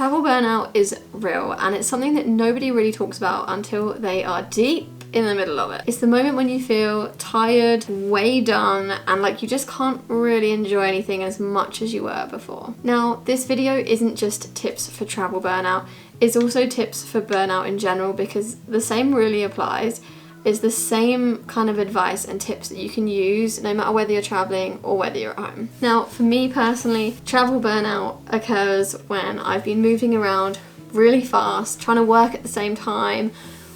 Travel burnout is real, and it's something that nobody really talks about until they are deep in the middle of it. It's the moment when you feel tired, way done, and like you just can't really enjoy anything as much as you were before. Now, this video isn't just tips for travel burnout, it's also tips for burnout in general, because the same really applies. It's the same kind of advice and tips that you can use no matter whether you're traveling or whether you're at home. Now, for me personally, travel burnout occurs when I've been moving around really fast, trying to work at the same time,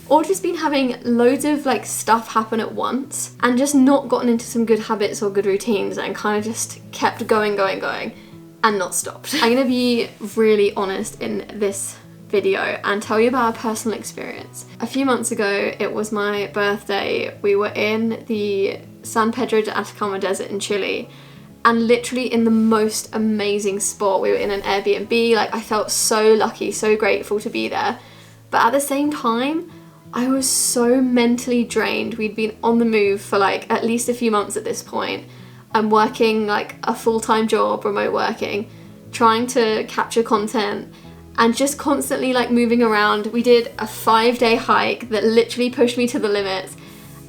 or just been having loads of like stuff happen at once and just not gotten into some good habits or good routines and kind of just kept going and not stopped. I'm gonna be really honest in this video and tell you about a personal experience. A few months ago, it was my birthday. We were in the San Pedro de Atacama Desert in Chile, and literally in the most amazing spot. We were in an Airbnb. Like, I felt so lucky, so grateful to be there. But at the same time, I was so mentally drained. We'd been on the move for like at least a few months at this point. I'm working like a full-time job, remote working, trying to capture content, and just constantly like moving around. We did a 5-day hike that literally pushed me to the limits.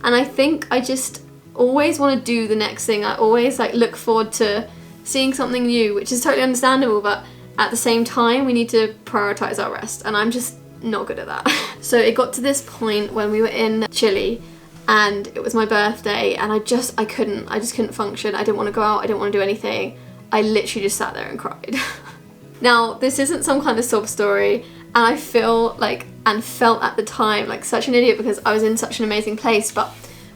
And I think I just always want to do the next thing. I always like look forward to seeing something new, which is totally understandable, but at the same time, we need to prioritize our rest. And I'm just not good at that. So it got to this point when we were in Chile and it was my birthday, and I just couldn't function. I didn't want to go out. I didn't want to do anything. I literally just sat there and cried. Now, this isn't some kind of sob story, and I feel like, and felt at the time, like such an idiot because I was in such an amazing place, but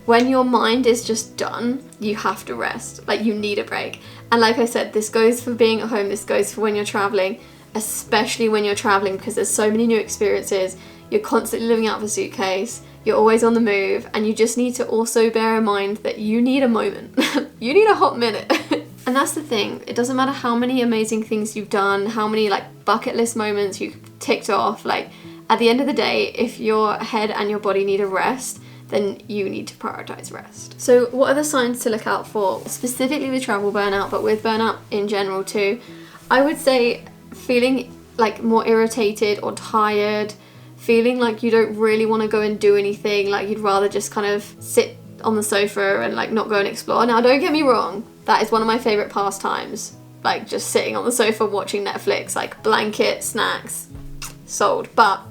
when your mind is just done, you have to rest. Like, you need a break. And like I said, this goes for being at home, this goes for when you're traveling, especially when you're traveling, because there's so many new experiences. You're constantly living out of a suitcase, you're always on the move, and you just need to also bear in mind that you need a moment. You need a hot minute. And that's the thing, it doesn't matter how many amazing things you've done, how many like bucket list moments you've ticked off, like at the end of the day, if your head and your body need a rest, then you need to prioritize rest. So what are the signs to look out for, specifically with travel burnout, but with burnout in general too? I would say feeling like more irritated or tired, feeling like you don't really want to go and do anything, like you'd rather just kind of sit on the sofa and like not go and explore. Now, don't get me wrong, that is one of my favorite pastimes, like just sitting on the sofa watching Netflix, like blanket, snacks, sold. But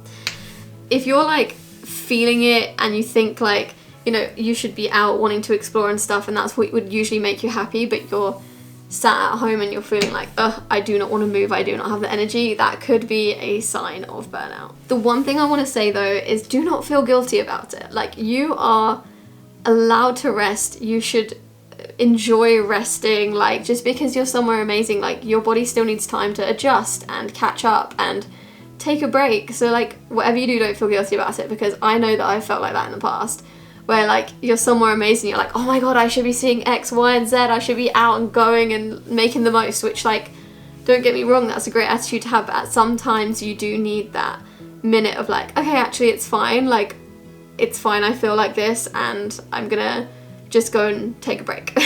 if you're like feeling it and you think like, you know, you should be out wanting to explore and stuff, and that's what would usually make you happy, but you're sat at home and you're feeling like, ugh, I do not want to move, I do not have the energy, that could be a sign of burnout. The one thing I want to say though is do not feel guilty about it. Like, you are allowed to rest. You should enjoy resting. Like, just because you're somewhere amazing, like your body still needs time to adjust and catch up and take a break. So like, whatever you do, don't feel guilty about it, because I know that I felt like that in the past, where like you're somewhere amazing, you're like, oh my god, I should be seeing X, Y, and Z, I should be out and going and making the most, which, like, don't get me wrong, that's a great attitude to have, but sometimes you do need that minute of like, okay, actually it's fine, like it's fine, I feel like this, and I'm gonna just go and take a break.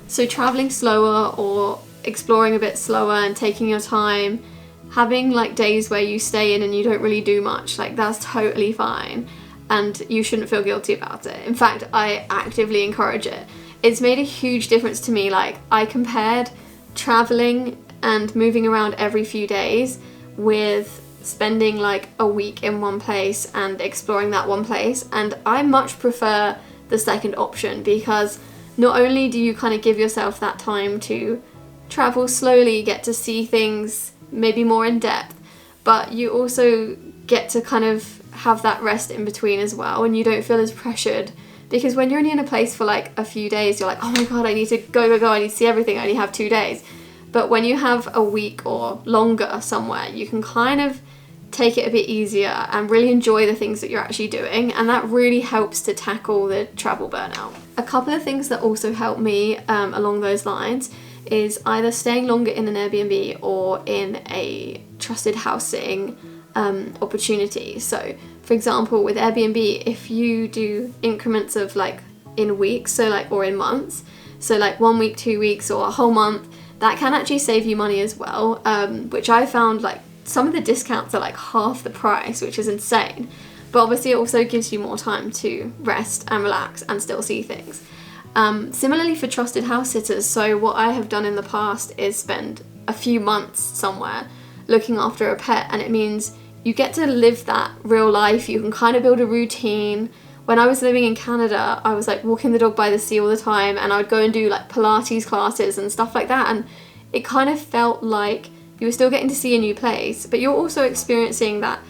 So traveling slower or exploring a bit slower and taking your time, having like days where you stay in and you don't really do much, like that's totally fine, and you shouldn't feel guilty about it. In fact, I actively encourage it. It's made a huge difference to me. Like, I compared traveling and moving around every few days with spending like a week in one place and exploring that one place, and I much prefer the second option, because not only do you kind of give yourself that time to travel slowly, get to see things maybe more in depth, but you also get to kind of have that rest in between as well, and you don't feel as pressured, because when you're only in a place for like a few days, you're like, oh my god, I need to go, I need to see everything, I only have 2 days. But when you have a week or longer somewhere, you can kind of take it a bit easier and really enjoy the things that you're actually doing, and that really helps to tackle the travel burnout. A couple of things that also help me along those lines is either staying longer in an Airbnb or in a trusted housing opportunity. So for example, with Airbnb, if you do increments of like in weeks, so like, or in months, so like 1 week, 2 weeks, or a whole month, that can actually save you money as well, which I found like some of the discounts are like half the price, which is insane. But obviously it also gives you more time to rest and relax and still see things. Similarly for trusted house sitters, so what I have done in the past is spend a few months somewhere looking after a pet, and it means you get to live that real life. You can kind of build a routine. When I was living in Canada, I was like walking the dog by the sea all the time, and I would go and do like Pilates classes and stuff like that, and it kind of felt like you were still getting to see a new place, but you're also experiencing that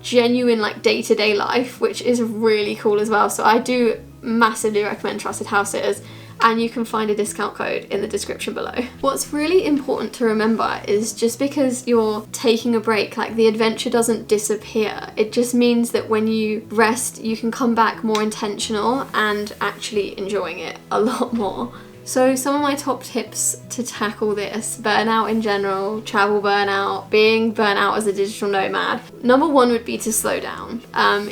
genuine like day-to-day life, which is really cool as well. So I do massively recommend trusted house sitters, and you can find a discount code in the description below. What's really important to remember is just because you're taking a break, like the adventure doesn't disappear. It just means that when you rest, you can come back more intentional and actually enjoying it a lot more. So some of my top tips to tackle this, burnout in general, travel burnout, being burnt out as a digital nomad. Number one would be to slow down.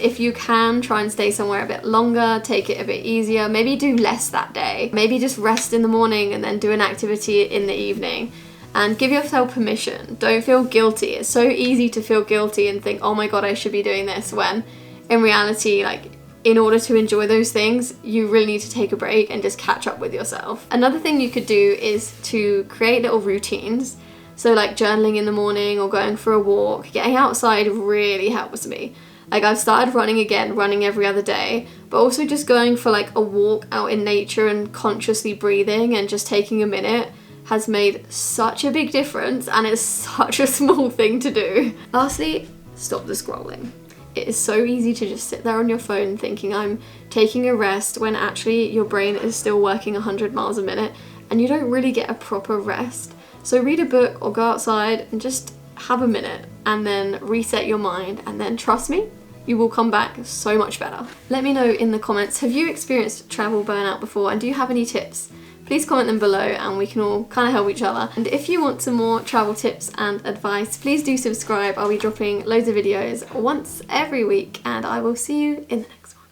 If you can, try and stay somewhere a bit longer, take it a bit easier, maybe do less that day. Maybe just rest in the morning and then do an activity in the evening. And give yourself permission. Don't feel guilty. It's so easy to feel guilty and think, oh my god, I should be doing this, when in reality, like, in order to enjoy those things, you really need to take a break and just catch up with yourself. Another thing you could do is to create little routines. So like journaling in the morning or going for a walk. Getting outside really helps me. Like I've started running again, running every other day, but also just going for like a walk out in nature and consciously breathing and just taking a minute has made such a big difference, and it's such a small thing to do. Lastly, stop the scrolling. It is so easy to just sit there on your phone thinking I'm taking a rest, when actually your brain is still working 100 miles a minute and you don't really get a proper rest. So read a book or go outside and just have a minute and then reset your mind, and then trust me, you will come back so much better. Let me know in the comments, have you experienced travel burnout before, and do you have any tips? Please comment them below and we can all kind of help each other. And if you want some more travel tips and advice, please do subscribe. I'll be dropping loads of videos once every week, and I will see you in the next one.